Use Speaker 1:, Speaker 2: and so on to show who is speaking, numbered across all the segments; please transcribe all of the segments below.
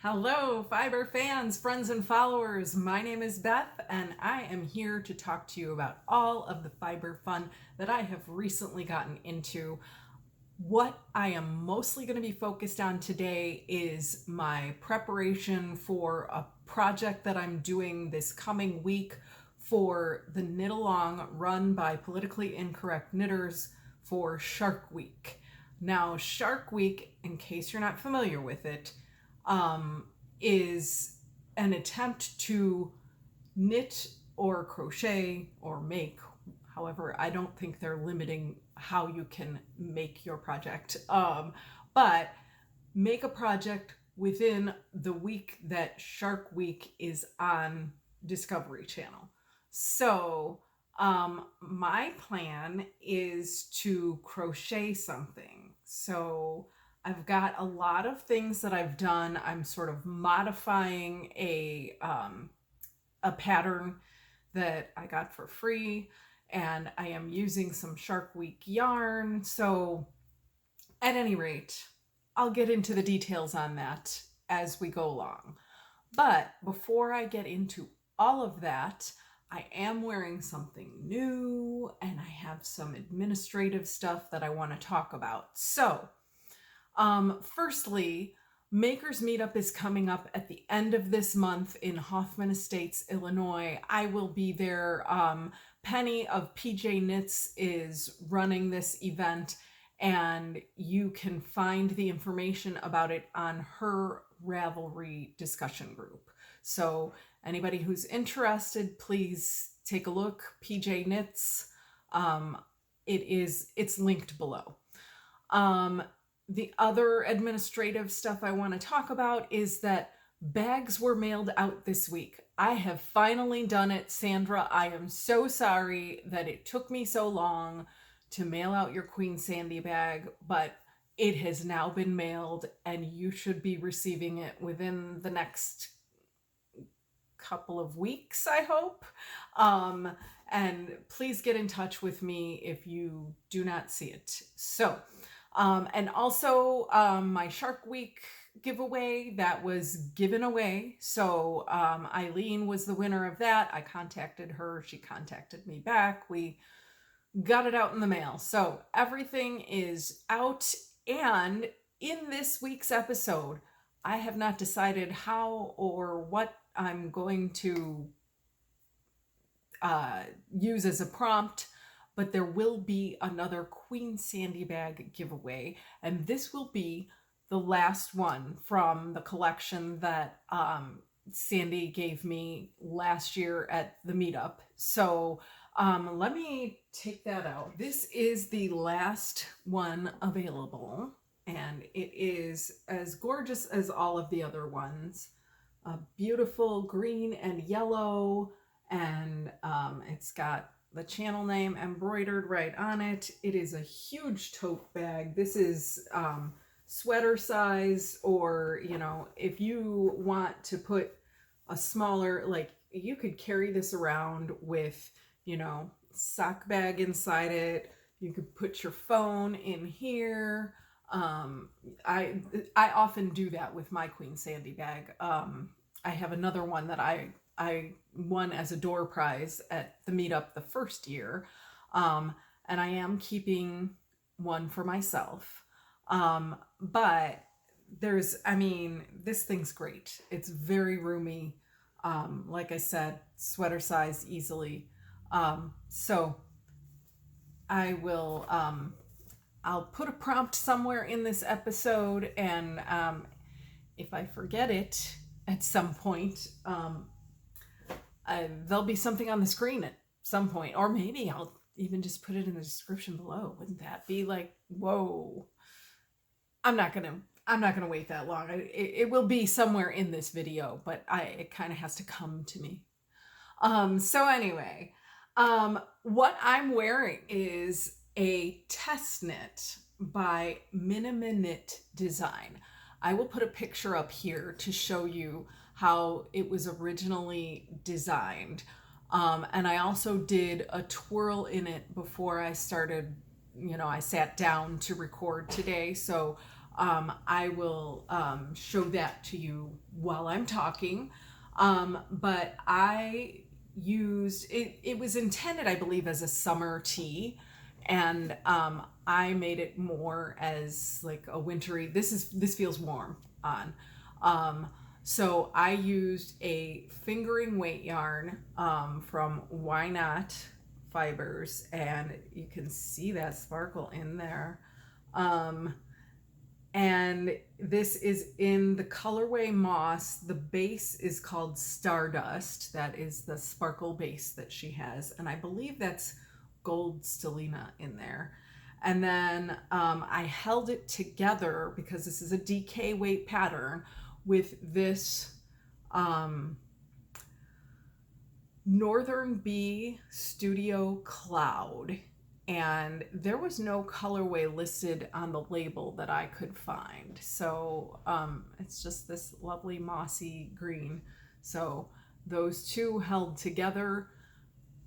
Speaker 1: Hello, fiber fans, friends, and followers. My name is Beth, and I am here to talk to you about all of the fiber fun that I have recently gotten into. What I am mostly going to be focused on today is my preparation for a project that I'm doing this coming week for the Knit Along run by Politically Incorrect Knitters for Shark Week. Now, Shark Week, in case you're not familiar with it, is an attempt to knit or crochet or make. However, I don't think they're limiting how you can make your project. But make a project within the week that Shark Week is on Discovery Channel. So my plan is to crochet something. So I've got a lot of things that I've done. I'm sort of modifying a pattern that I got for free, and I am using some Shark Week yarn. So at any rate, I'll get into the details on that as we go along. But before I get into all of that, I am wearing something new and I have some administrative stuff that I want to talk about. So firstly, Makers Meetup is coming up at the end of this month in Hoffman Estates, Illinois. I will be there. Penny of PJ Knits is running this event, and you can find the information about it on her Ravelry discussion group. So anybody who's interested, please take a look. PJ Knits. It's linked below. The other administrative stuff I want to talk about is that bags were mailed out this week. I have finally done it, Sandra. I am so sorry that it took me so long to mail out your Queen Sandy bag, but it has now been mailed and you should be receiving it within the next couple of weeks, I hope. And please get in touch with me if you do not see it. So, and also my Shark Week giveaway that was given away. So Eileen was the winner of that. I contacted her. She contacted me back. We got it out in the mail. So everything is out. And in this week's episode, I have not decided how or what I'm going to use as a prompt, but there will be another Queen Sandy bag giveaway, and this will be the last one from the collection that Sandy gave me last year at the meetup. So let me take that out. This is the last one available, and it is as gorgeous as all of the other ones. A beautiful green and yellow, and it's got the channel name embroidered right on it. It is a huge tote bag. This is sweater size, or, you know, if you want to put a smaller, like, you could carry this around with, you know, sock bag inside it. You could put your phone in here. I often do that with my Queen Sandy bag. I have another one that I won as a door prize at the meetup the first year. And I am keeping one for myself. But this thing's great. It's very roomy. Like I said, sweater size easily. So I will, I'll put a prompt somewhere in this episode, and if I forget it at some point, there'll be something on the screen at some point, or maybe I'll even just put it in the description below. Wouldn't that be like, whoa? I'm not gonna wait that long. It will be somewhere in this video, but it kind of has to come to me. So anyway, what I'm wearing is a test knit by Minimi Design. I will put a picture up here to show you how it was originally designed. And I also did a twirl in it before I started, you know, I sat down to record today. So I will show that to you while I'm talking. But I used, it was intended, I believe, as a summer tee. And I made it more as like a wintry, this feels warm on. So I used a fingering weight yarn from Why Not Fibers, and you can see that sparkle in there. And this is in the colorway Moss. The base is called Stardust. That is the sparkle base that she has. And I believe that's gold stellina in there. And then I held it together because this is a DK weight pattern with this Northern Bee Studio Cloud. And there was no colorway listed on the label that I could find. So it's just this lovely mossy green. So those two held together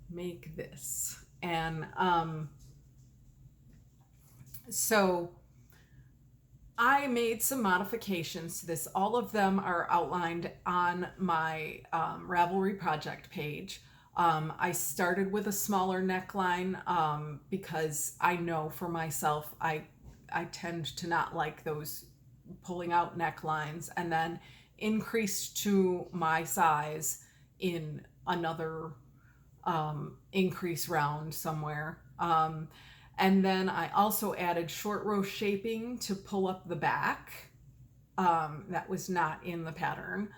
Speaker 1: make this. And so I made some modifications to this. All of them are outlined on my Ravelry project page. I started with a smaller neckline because I know for myself I tend to not like those pulling out necklines, and then increased to my size in another increase round somewhere. And then I also added short row shaping to pull up the back. That was not in the pattern.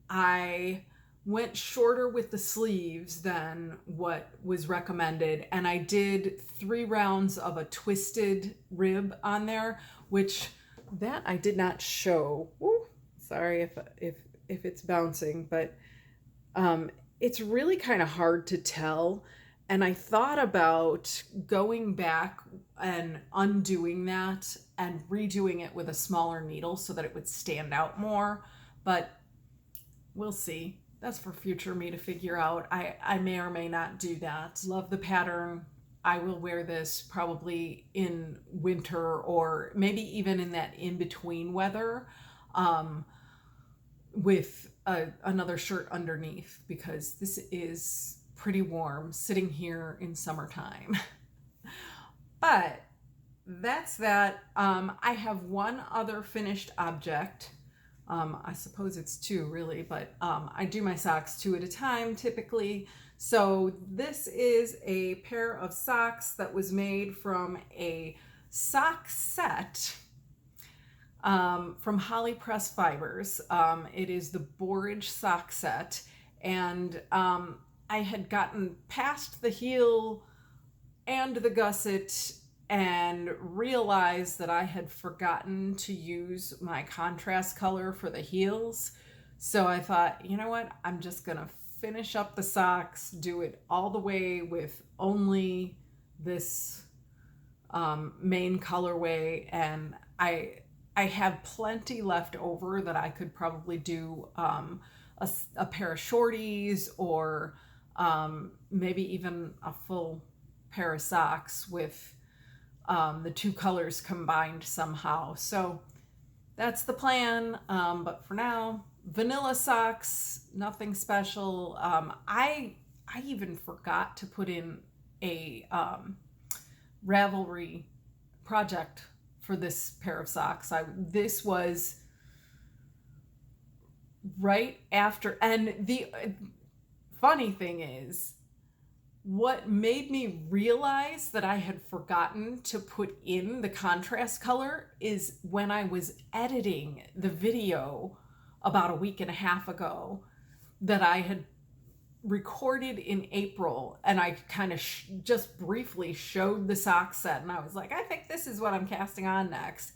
Speaker 1: I went shorter with the sleeves than what was recommended, and I did 3 rounds of a twisted rib on there, which that I did not show. Ooh, sorry if it's bouncing, but it's really kind of hard to tell. And I thought about going back and undoing that and redoing it with a smaller needle so that it would stand out more, but we'll see. That's for future me to figure out. I may or may not do that. Love the pattern. I will wear this probably in winter or maybe even in that in-between weather with another shirt underneath, because this is pretty warm sitting here in summertime. But that's that. I have one other finished object. I suppose it's 2 really, but I do my socks 2 at a time typically. So this is a pair of socks that was made from a sock set from Holly Press Fibers. It is the Borage sock set, and I had gotten past the heel and the gusset and realized that I had forgotten to use my contrast color for the heels. So I thought, you know what, I'm just gonna finish up the socks, do it all the way with only this main colorway, and I have plenty left over that I could probably do a pair of shorties, or maybe even a full pair of socks with the 2 colors combined somehow. So that's the plan. But for now, vanilla socks, nothing special. I even forgot to put in a Ravelry project for this pair of socks. This was right after, and the funny thing is, what made me realize that I had forgotten to put in the contrast color is when I was editing the video about a week and a half ago that I had recorded in April, and I kind of just briefly showed the sock set, and I was like, I think this is what I'm casting on next.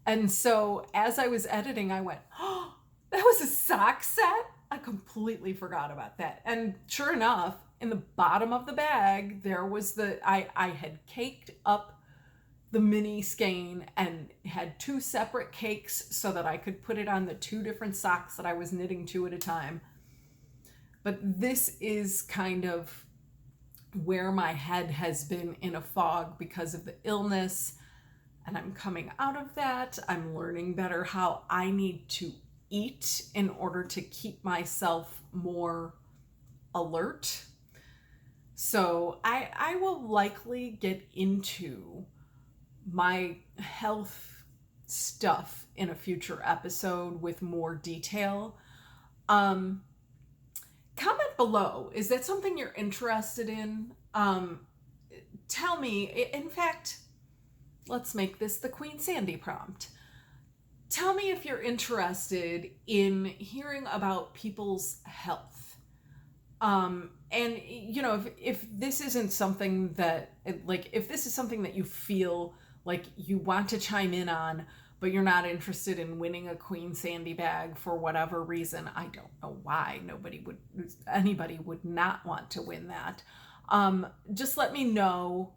Speaker 1: And so as I was editing, I went, oh, that was a sock set? I completely forgot about that. And sure enough, in the bottom of the bag, there was I had caked up the mini skein and had 2 separate cakes so that I could put it on the 2 different socks that I was knitting 2 at a time. But this is kind of where my head has been in a fog because of the illness. and I'm coming out of that. I'm learning better how I need to eat in order to keep myself more alert. So I will likely get into my health stuff in a future episode with more detail. Comment below, is that something you're interested in? Tell me. In fact, let's make this the Queen Sandy prompt. Tell me if you're interested in hearing about people's health. And you know, if this isn't something that, like, if this is something that you feel like you want to chime in on, but you're not interested in winning a Queen Sandy bag for whatever reason, I don't know why anybody would not want to win that. Just let me know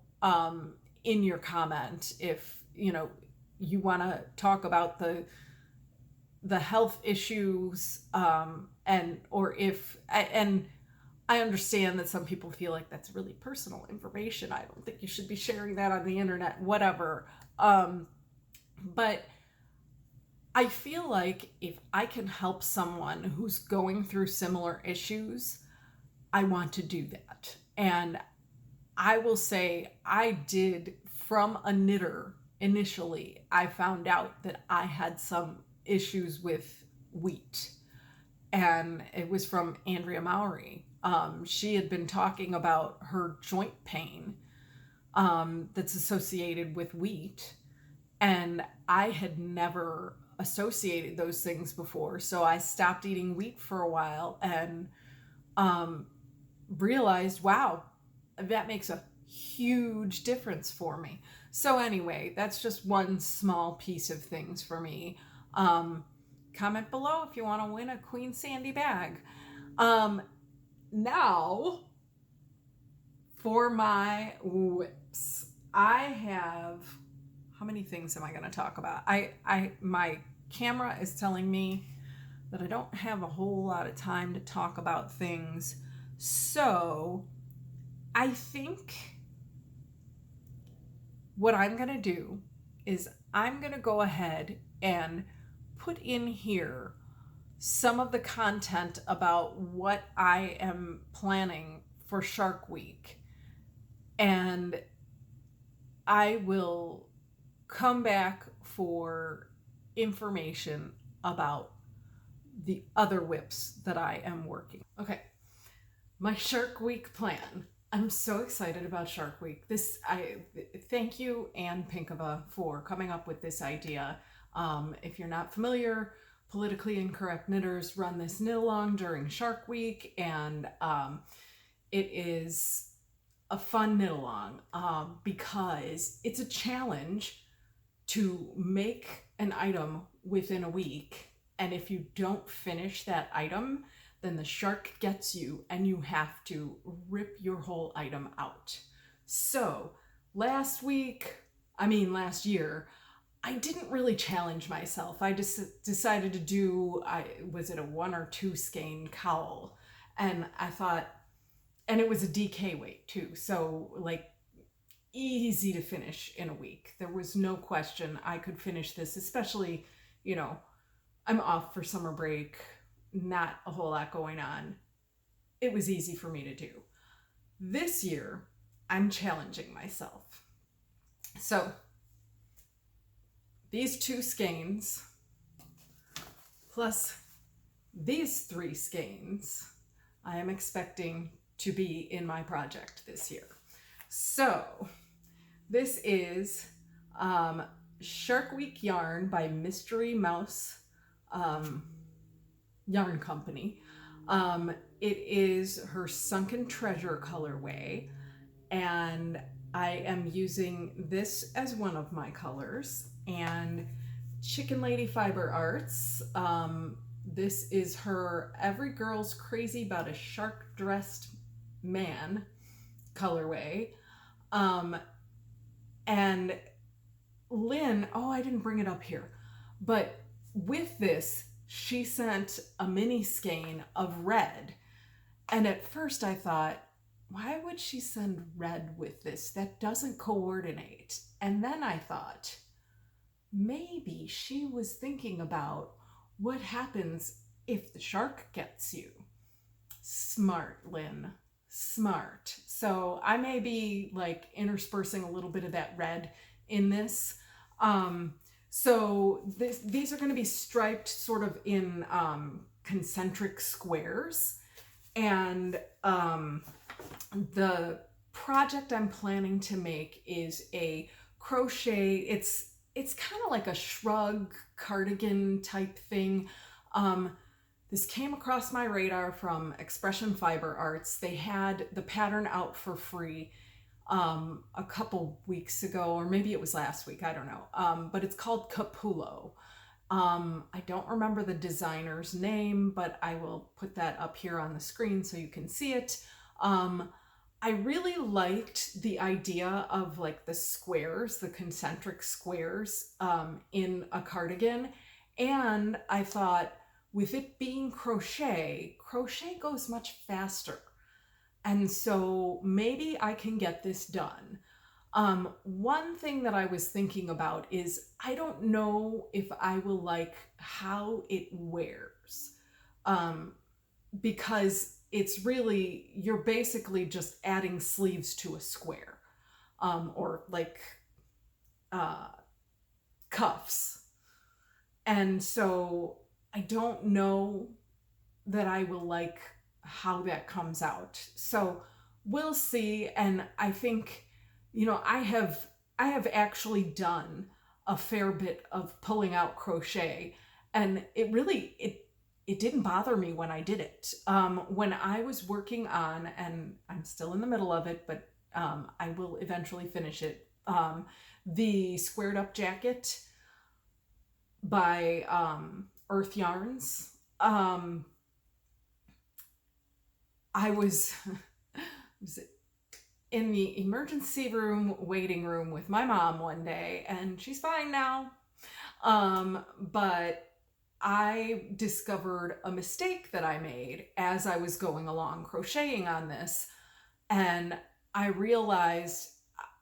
Speaker 1: in your comment if, you know, you want to talk about the health issues, and I understand that some people feel like that's really personal information. I don't think you should be sharing that on the internet, whatever. But I feel like if I can help someone who's going through similar issues, I want to do that. And I will say I did, from a knitter initially, I found out that I had some issues with wheat. And it was from Andrea Mowry. She had been talking about her joint pain that's associated with wheat. And I had never associated those things before. So I stopped eating wheat for a while and realized, wow, that makes a huge difference for me. So anyway, that's just one small piece of things for me. Comment below if you want to win a Queen Sandy bag. Now, for my whips, I have, how many things am I going to talk about? My camera is telling me that I don't have a whole lot of time to talk about things. So I think what I'm going to do is I'm going to go ahead and put in here some of the content about what I am planning for Shark Week. And I will come back for information about the other whips that I am working. Okay, my Shark Week plan. I'm so excited about Shark Week. Thank you, Ann Pinkova, for coming up with this idea. If you're not familiar, politically incorrect knitters run this knit along during Shark Week, and it is a fun knit along because it's a challenge to make an item within a week, and if you don't finish that item, then the shark gets you and you have to rip your whole item out. So last year, I didn't really challenge myself. I just decided to do, was it a 1 or 2 skein cowl? And I thought, and it was a DK weight too. So like easy to finish in a week. There was no question I could finish this, especially, you know, I'm off for summer break, not a whole lot going on. It was easy for me to do. This year, I'm challenging myself. So these 2 skeins plus these 3 skeins, I am expecting to be in my project this year. So this is Shark Week yarn by Mystery Mouse Yarn Company. It is her Sunken Treasure colorway, and I am using this as one of my colors, and Chicklady Fiber Arts. This is her Every Girl's Crazy About a Shark Dressed Man colorway. And Lynn, oh, I didn't bring it up here, but with this, she sent a mini skein of red. And at first I thought, why would she send red with this? That doesn't coordinate. And then I thought, maybe she was thinking about what happens if the shark gets you. Smart, Lynn. Smart. So I may be like interspersing a little bit of that red in this. So these are going to be striped sort of in concentric squares. And the project I'm planning to make is a crochet. It's kind of like a shrug cardigan type thing. This came across my radar from Expression Fiber Arts. They had the pattern out for free a couple weeks ago, or maybe it was last week, I don't know. But it's called Capullo. I don't remember the designer's name, but I will put that up here on the screen so you can see it. I really liked the idea of like the squares, the concentric squares in a cardigan. And I thought, with it being crochet, crochet goes much faster. And so maybe I can get this done. One thing that I was thinking about is I don't know if I will like how it wears. Because it's really, you're basically just adding sleeves to a square, or like cuffs. And so I don't know that I will like how that comes out. So we'll see. And I think, you know, I have actually done a fair bit of pulling out crochet, and it really, it didn't bother me when I did it. When I was working on, and I'm still in the middle of it, but I will eventually finish it, the Squared Up Jacket by Earth Yarns. I was in the emergency room waiting room with my mom one day, and she's fine now. But I discovered a mistake that I made as I was going along crocheting on this, and I realized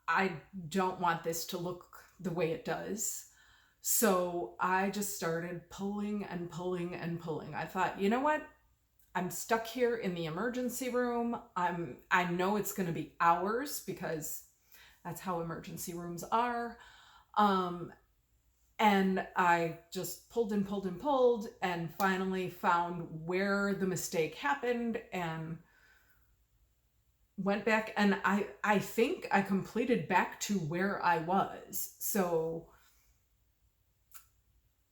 Speaker 1: I don't want this to look the way it does. So I just started pulling and pulling and pulling. I thought, you know what? I'm stuck here in the emergency room. I know it's going to be hours because that's how emergency rooms are. And I just pulled and pulled and pulled and finally found where the mistake happened and went back, and I think I completed back to where I was. So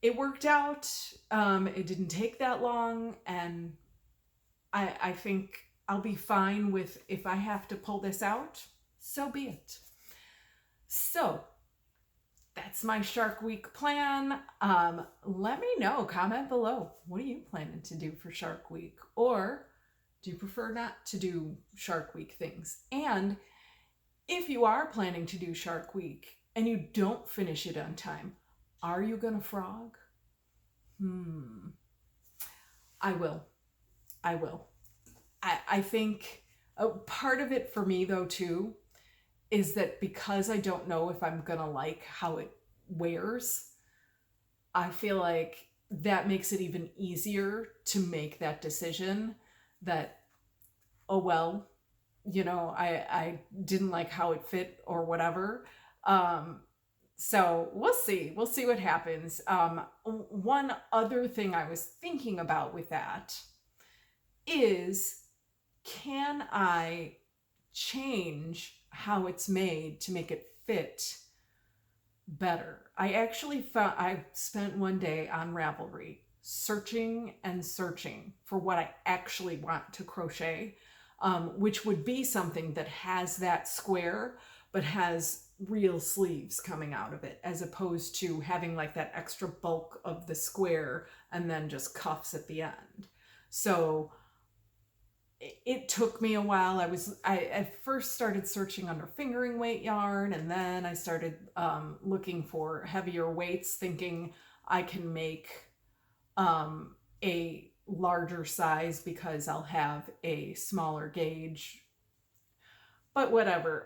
Speaker 1: it worked out. It didn't take that long, and I think I'll be fine with, if I have to pull this out, so be it. So that's my Shark Week plan. Let me know, comment below. What are you planning to do for Shark Week? Or do you prefer not to do Shark Week things? And if you are planning to do Shark Week and you don't finish it on time, are you gonna frog? I will. I think part of it for me though too is that because I don't know if I'm gonna like how it wears, I feel like that makes it even easier to make that decision that, oh well, you know, I didn't like how it fit or whatever. So we'll see what happens. One other thing I was thinking about with that is, can I change how it's made to make it fit better? I actually found, I spent one day on Ravelry searching and searching for what I actually want to crochet, which would be something that has that square but has real sleeves coming out of it, as opposed to having like that extra bulk of the square and then just cuffs at the end. So it took me a while. I first started searching under fingering weight yarn, and then I started looking for heavier weights, thinking I can make a larger size because I'll have a smaller gauge. But whatever.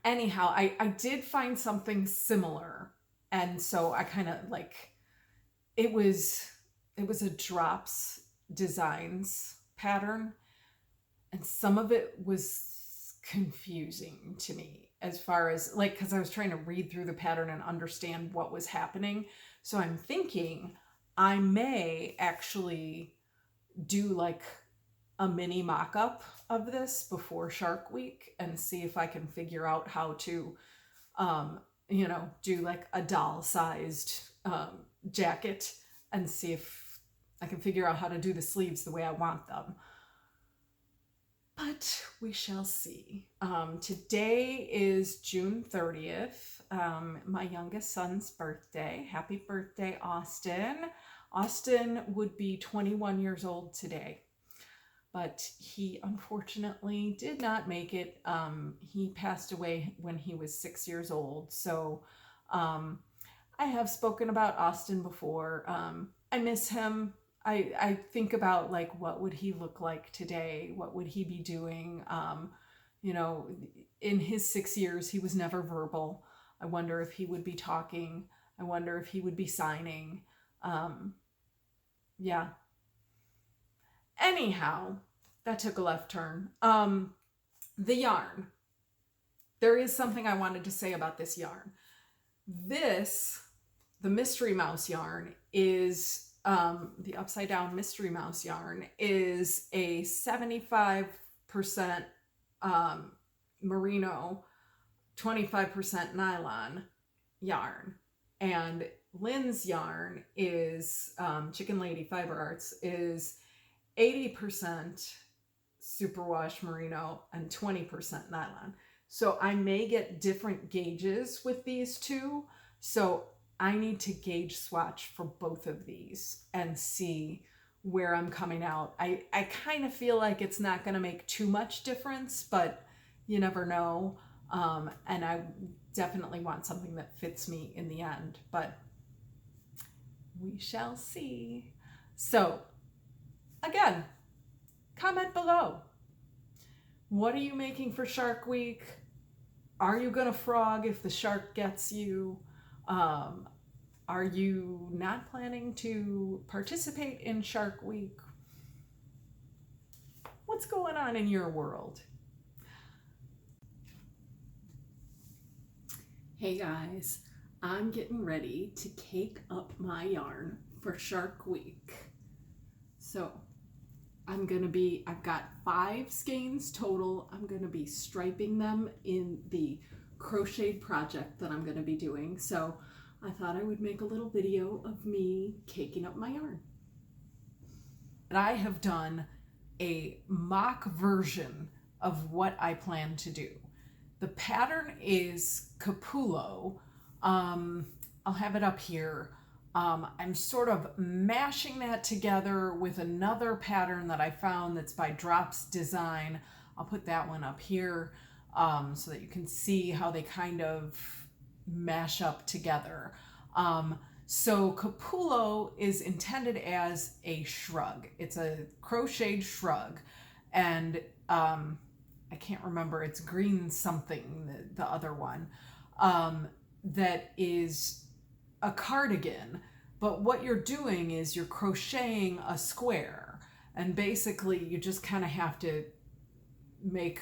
Speaker 1: Anyhow, I did find something similar And so I kind of like, it was a drops designs pattern, and some of it was confusing to me as far as like, because I was trying to read through the pattern and understand what was happening. So I'm thinking I may actually do like a mini mock-up of this before Shark Week and see if I can figure out how to you know, do like a doll-sized jacket and see if I can figure out how to do the sleeves the way I want them. But we shall see. Today is June 30th, my youngest son's birthday. Happy birthday, Austin. Austin would be 21 years old today, but he unfortunately did not make it. He passed away when he was 6 years old. So I have spoken about Austin before. I miss him. I think about like, what would he look like today? What would he be doing? You know, in his 6 years, he was never verbal. I wonder if he would be talking. I wonder if he would be signing. Yeah. Anyhow, that took a left turn. The yarn. There is something I wanted to say about this yarn. The Mystery Mouse yarn is, the Upside Down Mystery Mouse yarn is a 75% merino, 25% nylon yarn. And Lynn's yarn is, Chicklady Fiber Arts, is 80% superwash merino and 20% nylon. So I may get different gauges with these two. So I need to gauge swatch for both of these and see where I'm coming out. I kind of feel like it's not going to make too much difference, but you never know. And I definitely want something that fits me in the end, but we shall see. So again, comment below. What are you making for Shark Week? Are you gonna frog if the shark gets you? Are you not planning to participate in Shark Week? What's going on in your world? Hey guys, I'm getting ready to cake up my yarn for Shark Week. So I've got 5 skeins total. I'm gonna be striping them in the crochet project that I'm gonna be doing. So I thought I would make a little video of me caking up my yarn. And I have done a mock version of what I plan to do. The pattern is Capullo. I'll have it up here. I'm sort of mashing that together with another pattern that I found that's by Drops Design. I'll put that one up here so that you can see how they kind of mash up together. So Capullo is intended as a shrug. It's a crocheted shrug, and I can't remember, it's green something, the other one, that is a cardigan. But what you're doing is you're crocheting a square, and basically you just kind of have to make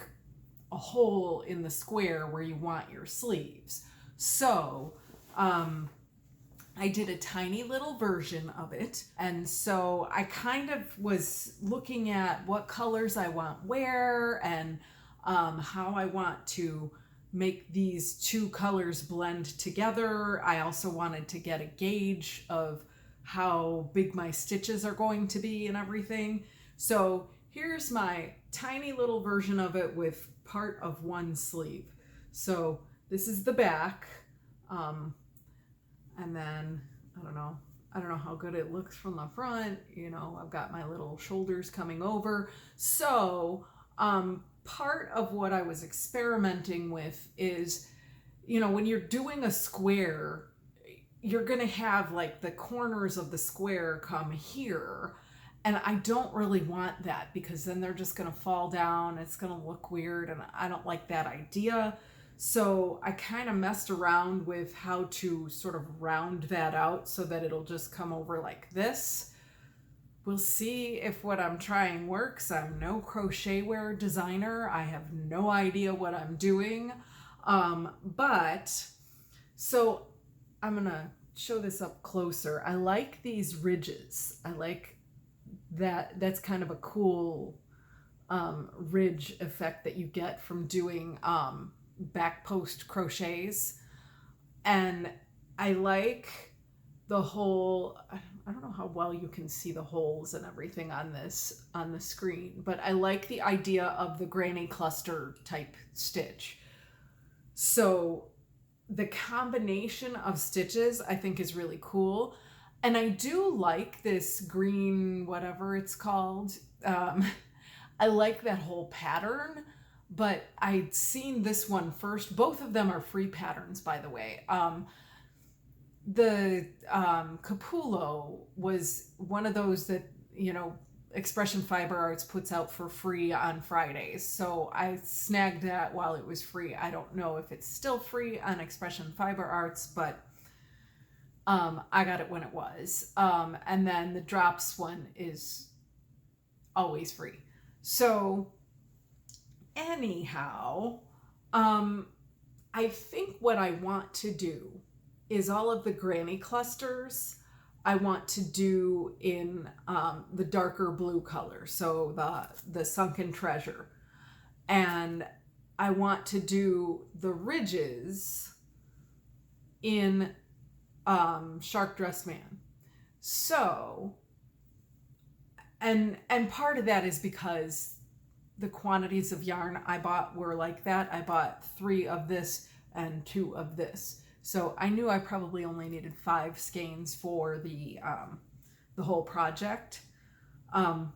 Speaker 1: a hole in the square where you want your sleeves. So I did a tiny little version of it, and so I kind of was looking at what colors I want where, and how I want to make these two colors blend together. I also wanted to get a gauge of how big my stitches are going to be and everything. So here's my tiny little version of it with part of one sleeve. So this is the back, and then I don't know how good it looks from the front. You know, I've got my little shoulders coming over. So part of what I was experimenting with is, you know, when you're doing a square, you're gonna have like the corners of the square come here, and I don't really want that because then they're just gonna fall down. It's gonna look weird, and I don't like that idea. So I kind of messed around with how to sort of round that out so that it'll just come over like this. We'll see if what I'm trying works. I'm no crochet wear designer. I have no idea what I'm doing. But so I'm gonna show this up closer. I like these ridges. I like that. That's kind of a cool ridge effect that you get from doing back post crochets. And I like the whole, I don't know how well you can see the holes and everything on this on the screen, but I like the idea of the granny cluster type stitch. So the combination of stitches I think is really cool. And I do like this green, whatever it's called. I like that whole pattern, but I'd seen this one first. Both of them are free patterns, by the way. The Capullo was one of those that, you know, Expression Fiber Arts puts out for free on Fridays. So I snagged that while it was free. I don't know if it's still free on Expression Fiber Arts, but I got it when it was. And then the Drops one is always free. So anyhow, I think what I want to do is all of the granny clusters I want to do in the darker blue color, so the Sunken Treasure. And I want to do the ridges in Shark Dress Man. So, and part of that is because the quantities of yarn I bought were like that. I bought 3 of this and 2 of this. So I knew I probably only needed 5 skeins for the whole project. My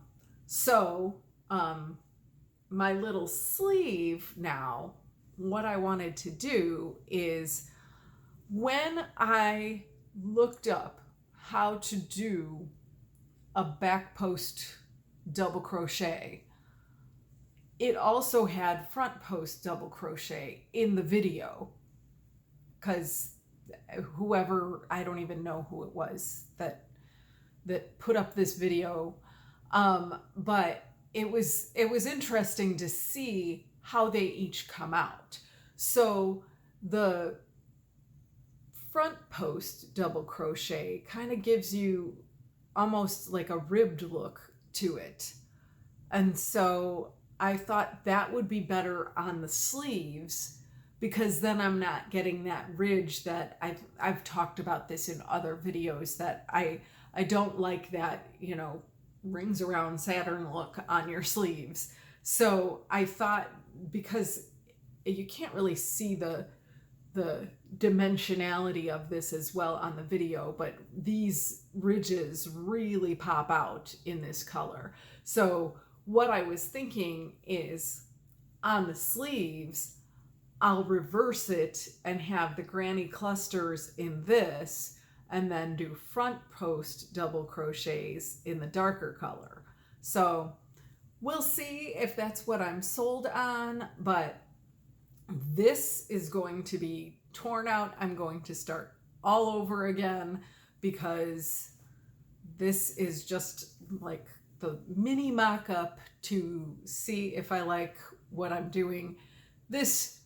Speaker 1: little sleeve now, what I wanted to do is, when I looked up how to do a back post double crochet, it also had front post double crochet in the video, because whoever, I don't even know who it was that put up this video, but it was interesting to see how they each come out. So the front post double crochet kind of gives you almost like a ribbed look to it, and so I thought that would be better on the sleeves, because then I'm not getting that ridge that I've talked about this in other videos, that I don't like that, you know, rings around Saturn look on your sleeves. So I thought, because you can't really see the dimensionality of this as well on the video, but these ridges really pop out in this color. So what I was thinking is, on the sleeves, I'll reverse it and have the granny clusters in this, and then do front post double crochets in the darker color. So we'll see if that's what I'm sold on, but this is going to be torn out. I'm going to start all over again, because this is just like the mini mock-up to see if I like what I'm doing. This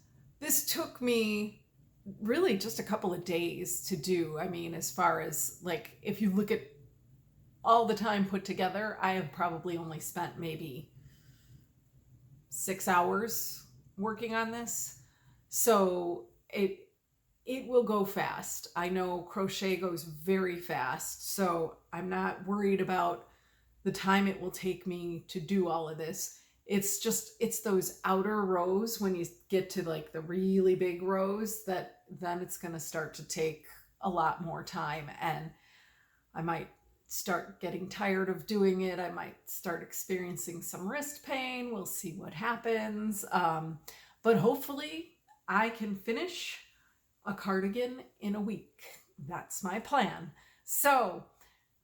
Speaker 1: took me really just a couple of days to do. I mean, as far as, like, if you look at all the time put together, I have probably only spent maybe 6 hours working on this. So it will go fast. I know crochet goes very fast, so I'm not worried about the time it will take me to do all of this. It's just, it's those outer rows, when you get to like the really big rows, that then it's going to start to take a lot more time, and I might start getting tired of doing it. I might start experiencing some wrist pain. We'll see what happens. But hopefully I can finish a cardigan in a week. That's my plan. So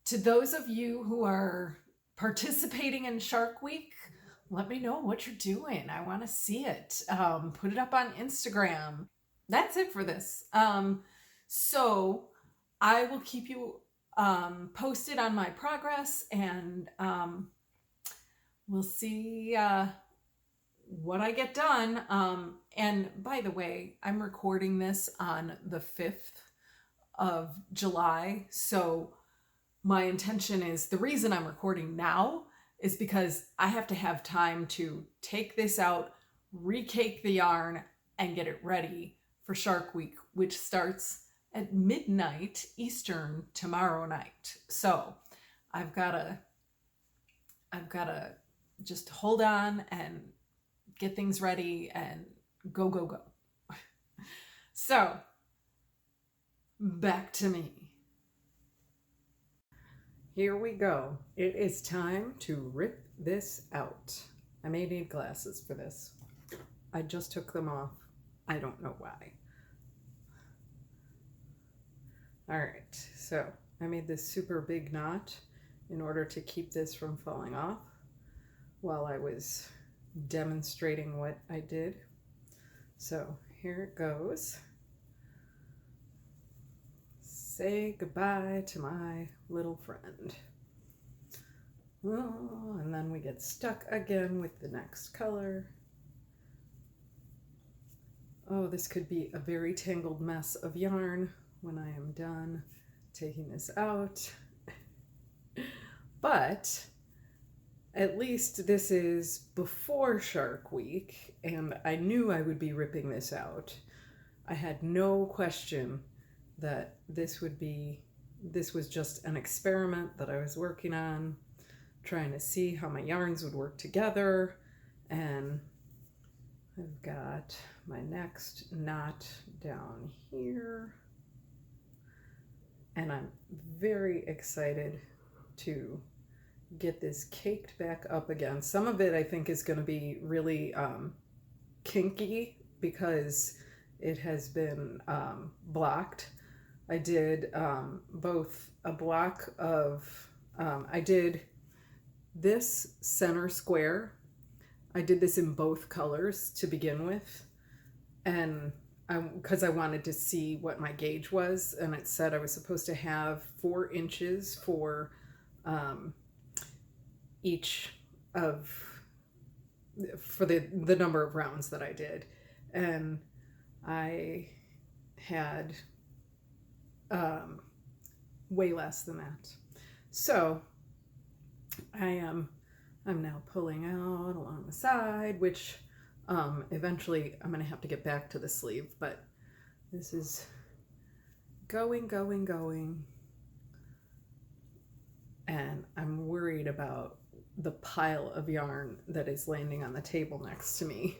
Speaker 1: to those of you who are participating in Shark Week, let me know what you're doing. I want to see it. Put it up on Instagram. That's it for this. So I will keep you posted on my progress, and we'll see what I get done. And by the way, I'm recording this on the 5th of July. So my intention is, the reason I'm recording now is because I have to have time to take this out, recake the yarn, and get it ready for Shark Week, which starts at midnight Eastern tomorrow night. So I've gotta just hold on and get things ready and go, go, go. So back to me. Here we go. It is time to rip this out. I may need glasses for this. I just took them off. I don't know why. All right, so I made this super big knot in order to keep this from falling off while I was demonstrating what I did. So here it goes. Say goodbye to my little friend. Oh, and then we get stuck again with the next color. Oh, this could be a very tangled mess of yarn when I am done taking this out. But at least this is before Shark Week, and I knew I would be ripping this out. I had no question that this was just an experiment that I was working on, trying to see how my yarns would work together. And I've got my next knot down here, and I'm very excited to get this caked back up again. Some of it I think is going to be really kinky because it has been blocked. I did both a block of, I did this center square. I did this in both colors to begin with, and because I wanted to see what my gauge was, and it said I was supposed to have 4 inches for each of, for the number of rounds that I did, and I had way less than that. So I'm now pulling out along the side, which eventually I'm gonna have to get back to the sleeve, but this is going, and I'm worried about the pile of yarn that is landing on the table next to me.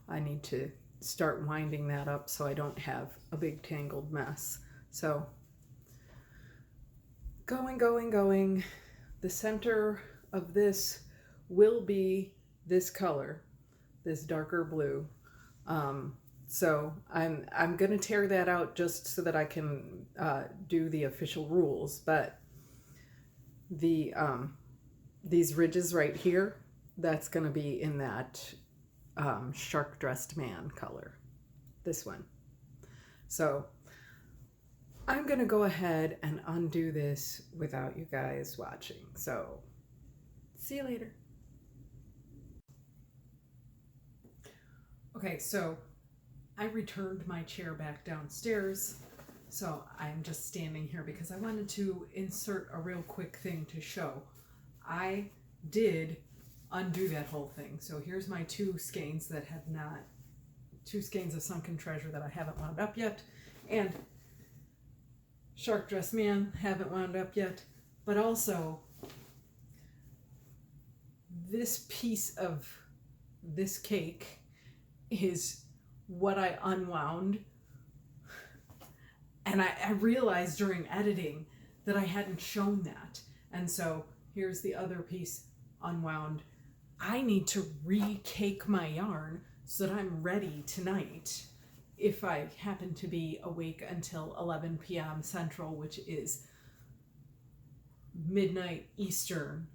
Speaker 1: I need to start winding that up so I don't have a big tangled mess. So going. The center of this will be this color, this darker blue. So I'm gonna tear that out just so that I can do the official rules, but the these ridges right here, that's gonna be in that shark dressed man color, this one. So I'm gonna go ahead and undo this without you guys watching. So see you later. Okay, so I returned my chair back downstairs. So I'm just standing here because I wanted to insert a real quick thing to show. I did undo that whole thing. So here's my 2 skeins that have not, 2 skeins of Sunken Treasure that I haven't wound up yet. And Shark Dress Man, haven't wound up yet, but also this piece of this cake is what I unwound, and I realized during editing that I hadn't shown that, and so here's the other piece unwound. I need to re-cake my yarn so that I'm ready tonight if I happen to be awake until 11 p.m. Central, which is midnight Eastern,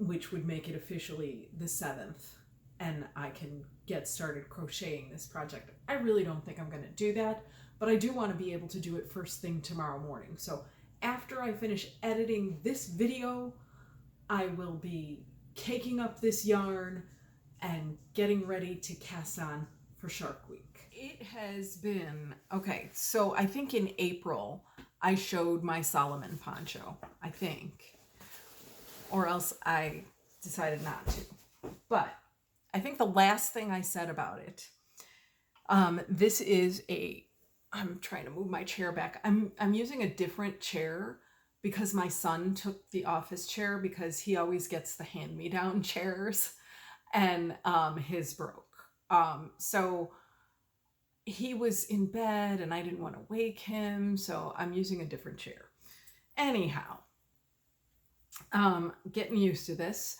Speaker 1: which would make it officially the 7th, and I can get started crocheting this project. I really don't think I'm going to do that, but I do want to be able to do it first thing tomorrow morning. So after I finish editing this video, I will be caking up this yarn and getting ready to cast on for Shark Week. It has been, okay, so I think in April I showed my Solomon poncho, I think, or else I decided not to. But I think the last thing I said about it, this is I'm trying to move my chair back. I'm using a different chair because my son took the office chair because he always gets the hand-me-down chairs, and his broke. So he was in bed and I didn't want to wake him, so I'm using a different chair. Anyhow, getting used to this.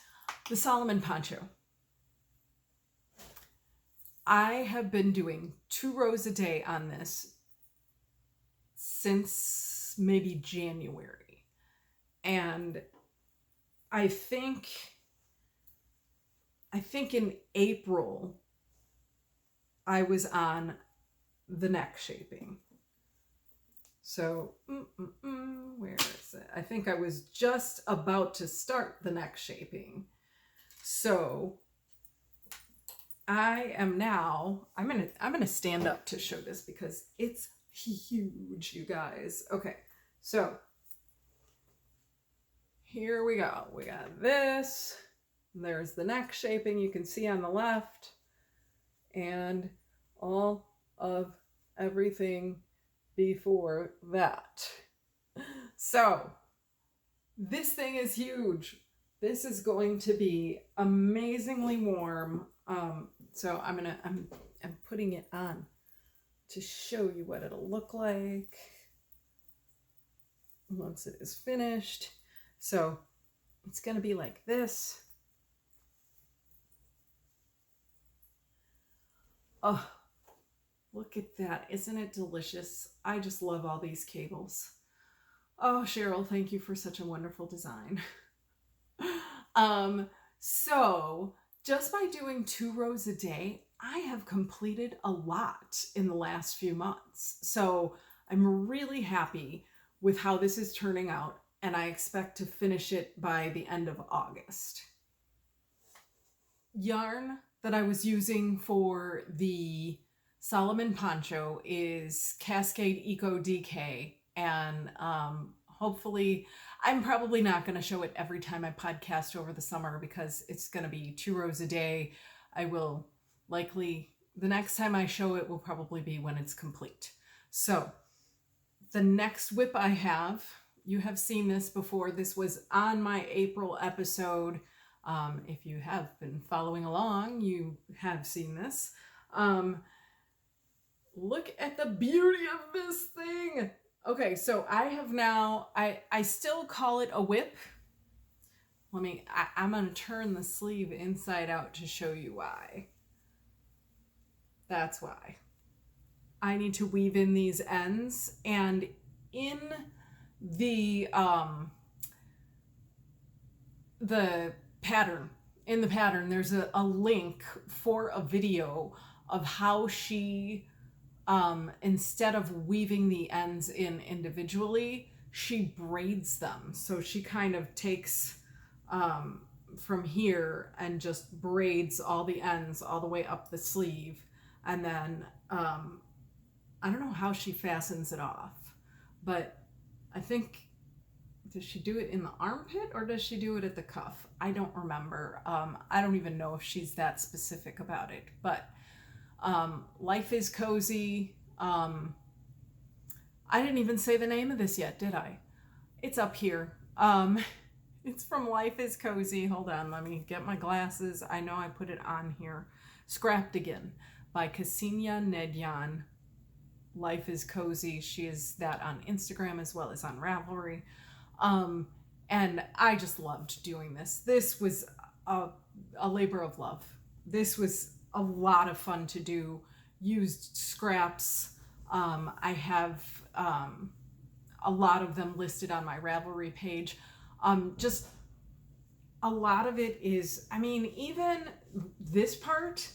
Speaker 1: The Solomon poncho. I have been doing 2 rows a day on this since maybe January. And I think in April, I was on the neck shaping. So, where is it? I think I was just about to start the neck shaping. So, I am now, I'm gonna stand up to show this because it's huge, you guys. Okay, so here we go. We got this. There's the neck shaping you can see on the left, and all of everything before that. So this thing is huge. This is going to be amazingly warm. So I'm putting it on to show you what it'll look like once it is finished. So it's going to be like this. Oh, look at that. Isn't it delicious? I just love all these cables. Oh, Cheryl, thank you for such a wonderful design. So just by doing 2 rows a day, I have completed a lot in the last few months. So I'm really happy with how this is turning out, and I expect to finish it by the end of August. Yarn that I was using for the Solomon poncho is Cascade Eco DK, and hopefully, I'm probably not going to show it every time I podcast over the summer because it's going to be 2 rows a day. I will likely, the next time I show it will probably be when it's complete. So the next whip I have, you have seen this before. This was on my April episode. If you have been following along, you have seen this. Look at the beauty of this thing. Okay, so I have now, I still call it a whip. I'm going to turn the sleeve inside out to show you why. That's why. I need to weave in these ends, and in the pattern, there's a link for a video of how she, instead of weaving the ends in individually, she braids them. So she kind of takes from here and just braids all the ends all the way up the sleeve. And then I don't know how she fastens it off, but I think, does she do it in the armpit or does she do it at the cuff? I don't remember. I don't even know if she's that specific about it, but Life is Cozy. I didn't even say the name of this yet, did I? It's up here. It's from Life is Cozy. Hold on, let me get my glasses. I know I put it on here. Scrapdigan by Ksenia Nedyan. Life is Cozy. She is that on Instagram as well as on Ravelry. And I just loved doing this. This was a labor of love. This was a lot of fun to do. Used scraps. I have a lot of them listed on my Ravelry page. Just a lot of it is, I mean, even this part,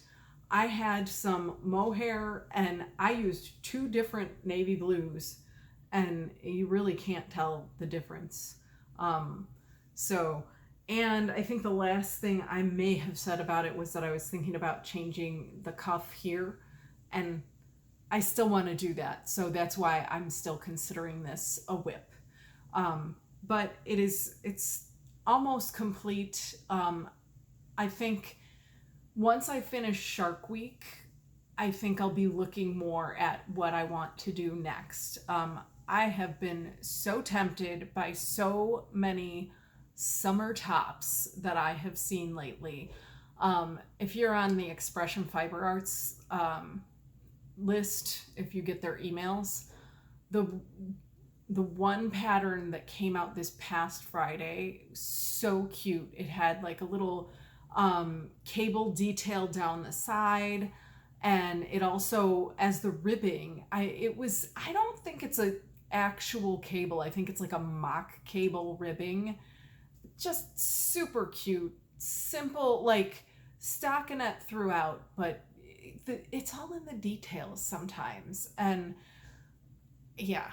Speaker 1: I had some mohair and I used 2 different navy blues, and you really can't tell the difference. So, and I think the last thing I may have said about it was that I was thinking about changing the cuff here, and I still want to do that. So that's why I'm still considering this a whip. But it's almost complete. I think once I finish Shark Week, I think I'll be looking more at what I want to do next. I have been so tempted by so many summer tops that I have seen lately. If you're on the Expression Fiber Arts list, if you get their emails, the one pattern that came out this past Friday, so cute. It had like a little cable detail down the side, and it also, as the ribbing, I don't think it's a actual cable. I think it's like a mock cable ribbing. Just super cute, simple, like stockinette throughout, but it's all in the details sometimes. And yeah,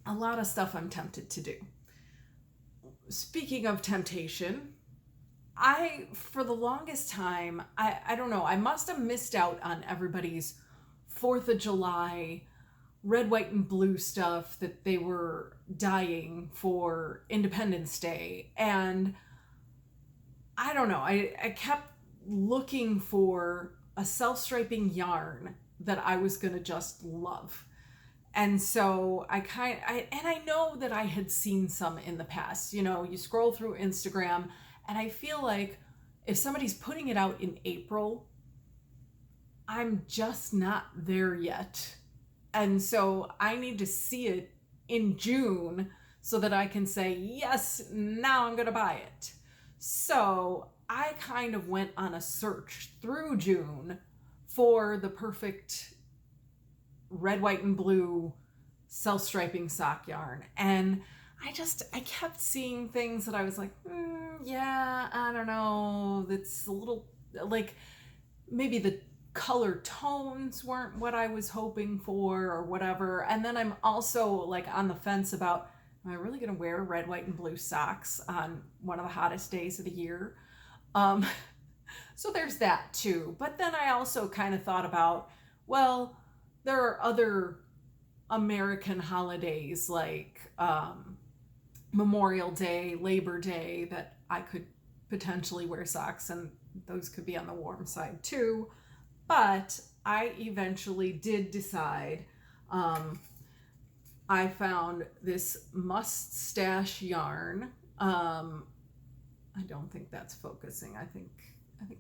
Speaker 1: a lot of stuff I'm tempted to do. Speaking of temptation, for the longest time, I don't know, I must have missed out on everybody's 4th of July red, white, and blue stuff that they were dyeing for Independence Day. And I don't know, I kept looking for a self-striping yarn that I was gonna just love. And so I know that I had seen some in the past. You know, you scroll through Instagram, and I feel like if somebody's putting it out in April, I'm just not there yet. And so I need to see it in June so that I can say, yes, now I'm going to buy it. So I kind of went on a search through June for the perfect red, white, and blue self-striping sock yarn. And I kept seeing things that I was like, yeah, I don't know. That's a little, like, maybe the color tones weren't what I was hoping for or whatever. And then I'm also like on the fence about, am I really going to wear red, white, and blue socks on one of the hottest days of the year? So there's that too. But then I also kind of thought about, well, there are other American holidays like Memorial Day, Labor Day, that I could potentially wear socks, and those could be on the warm side too. But I eventually did decide. I found this mustache yarn. I don't think that's focusing. I think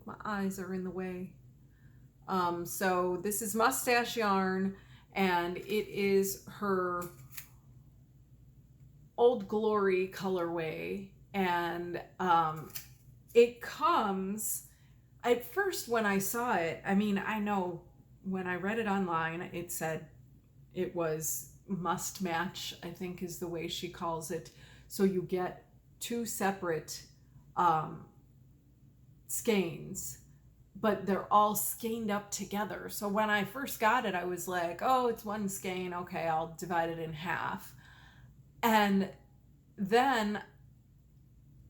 Speaker 1: my eyes are in the way. So this is mustache yarn, and it is her Old Glory colorway. And it comes, at first when I saw it, I mean, I know when I read it online, it said it was must match, I think is the way she calls it. So you get 2 separate skeins, but they're all skeined up together. So when I first got it, I was like, oh, it's 1 skein. Okay, I'll divide it in half. And then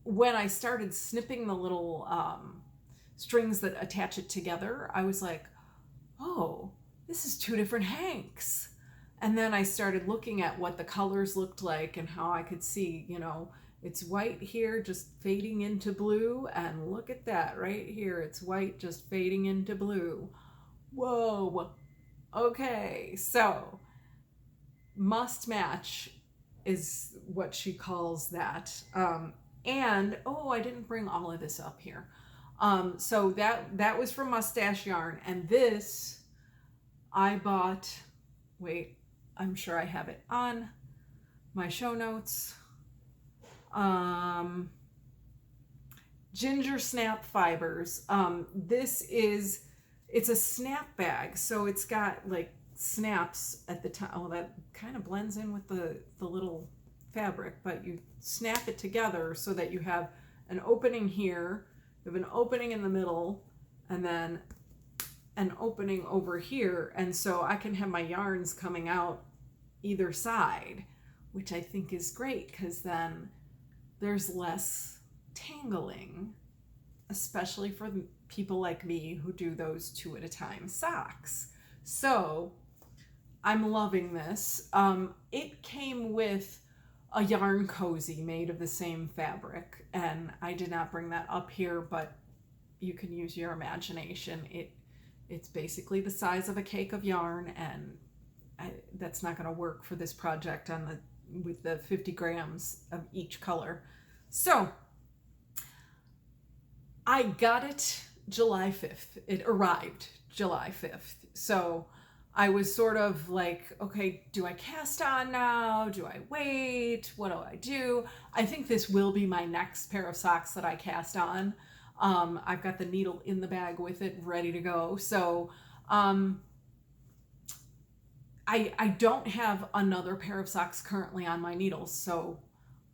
Speaker 1: when I started snipping the little strings that attach it together, I was like, oh, this is 2 different hanks. And then I started looking at what the colors looked like and how I could see, you know, it's white here just fading into blue, and look at that right here, it's white just fading into blue. Whoa. Okay, so must match is what she calls that. And oh, I didn't bring all of this up here. So that was from Mustache Yarn, and this I bought, wait, I'm sure I have it on my show notes. Ginger Snap Fibers. It's a snap bag, so it's got like snaps at the top. Oh, that kind of blends in with the little fabric, but you snap it together so that you have an opening here, you have an opening in the middle, and then an opening over here. And so I can have my yarns coming out either side, which I think is great because then there's less tangling, especially for people like me who do those 2 at a time socks. So I'm loving this. It came with a yarn cozy made of the same fabric, and I did not bring that up here, but you can use your imagination. It's basically the size of a cake of yarn, and that's not going to work for this project with the 50 grams of each color. So I got it July 5th. It arrived July 5th. So I was sort of like, okay, do I cast on now? Do I wait? What do I do? I think this will be my next pair of socks that I cast on. I've got the needle in the bag with it ready to go. So I don't have another pair of socks currently on my needles. So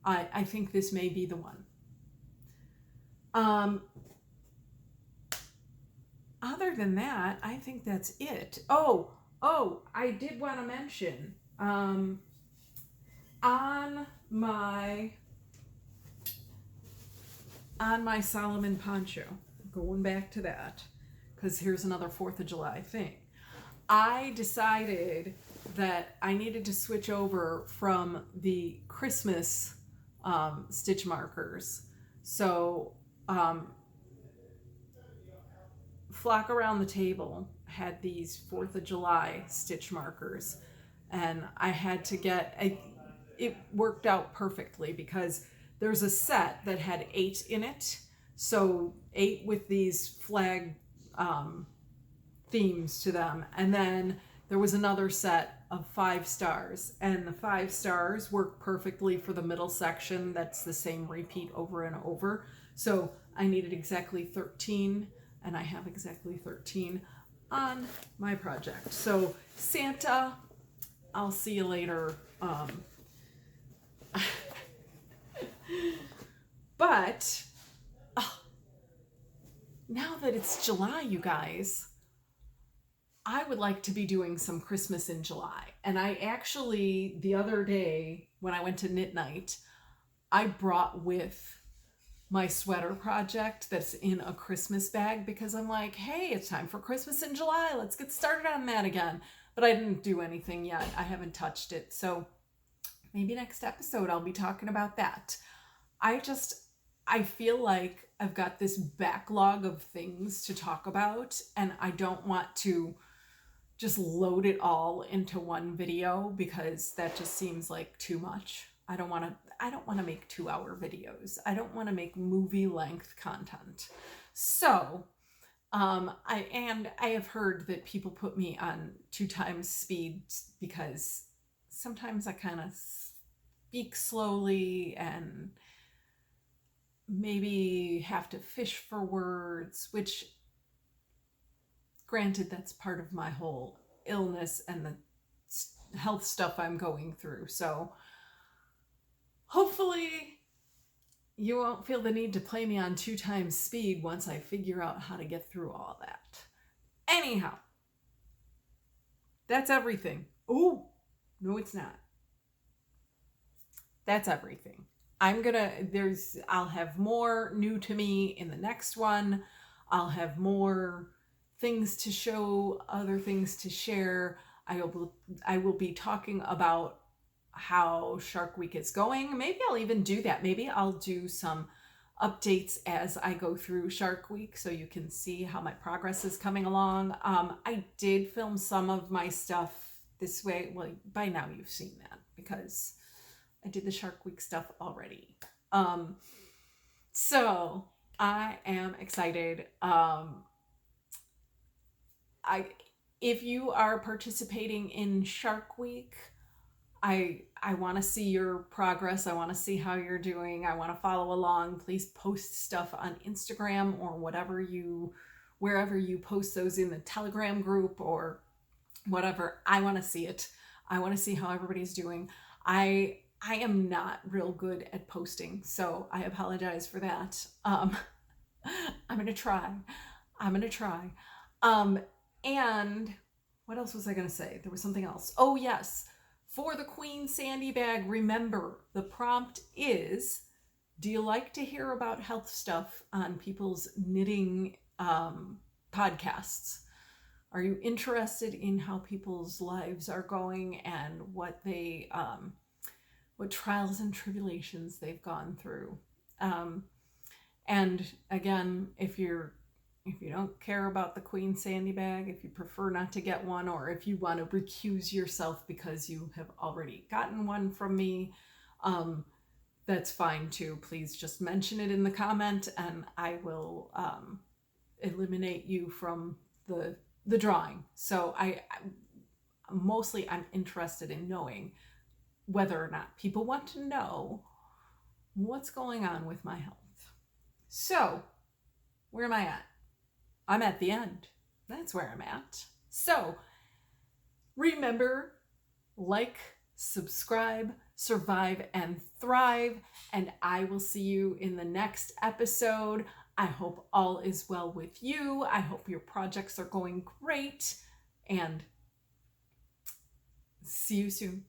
Speaker 1: I think this may be the one. Other than that, I think that's it. Oh, I did want to mention, on my Solomon poncho, going back to that, because here's another 4th of July thing. I decided that I needed to switch over from the Christmas stitch markers. So Flock Around the Table had these 4th of July stitch markers, and I had to get, it worked out perfectly because there's a set that had 8 in it. So 8 with these flag themes to them. And then there was another set of 5 stars, and the 5 stars work perfectly for the middle section. That's the same repeat over and over. So I needed exactly 13, and I have exactly 13 on my project. So Santa, I'll see you later. But now that it's July, you guys, I would like to be doing some Christmas in July. And I actually, the other day when I went to Knit Night, I brought with my sweater project that's in a Christmas bag because I'm like, hey, it's time for Christmas in July. Let's get started on that again. But I didn't do anything yet. I haven't touched it. So maybe next episode I'll be talking about that. I feel like I've got this backlog of things to talk about, and I don't want to just load it all into one video because that just seems like too much. I don't want to make 2-hour videos. I don't want to make movie length content. So I have heard that people put me on 2 times speed because sometimes I kind of speak slowly and maybe have to fish for words, which granted, that's part of my whole illness and the health stuff I'm going through. So hopefully you won't feel the need to play me on 2 times speed once I figure out how to get through all that. Anyhow, that's everything. Oh, no, it's not. That's everything. I'll have more new to me in the next one. I'll have more things to show, other things to share. I will be talking about how Shark Week is going. Maybe I'll even do that. Maybe I'll do some updates as I go through Shark Week so you can see how my progress is coming along. I did film some of my stuff this way. Well, by now you've seen that because I did the Shark Week stuff already. So I am excited. If you are participating in Shark Week, I want to see your progress. I want to see how you're doing. I want to follow along. Please post stuff on Instagram or wherever you post those in the Telegram group or whatever. I want to see it. I want to see how everybody's doing. I I am not real good at posting, so I apologize for that. I'm gonna try. I'm gonna try. And what else was I gonna say? There was something else. Oh yes, for the Queen Sandy bag, remember the prompt is, do you like to hear about health stuff on people's knitting podcasts? Are you interested in how people's lives are going and what they what trials and tribulations they've gone through? And again, if you don't care about the Queen Sandy bag, if you prefer not to get one, or if you want to recuse yourself because you have already gotten one from me, that's fine too. Please just mention it in the comment and I will eliminate you from the drawing. So mostly I'm interested in knowing whether or not people want to know what's going on with my health. So where am I at? I'm at the end. That's where I'm at. So remember, like, subscribe, survive, and thrive. And I will see you in the next episode. I hope all is well with you. I hope your projects are going great. And see you soon.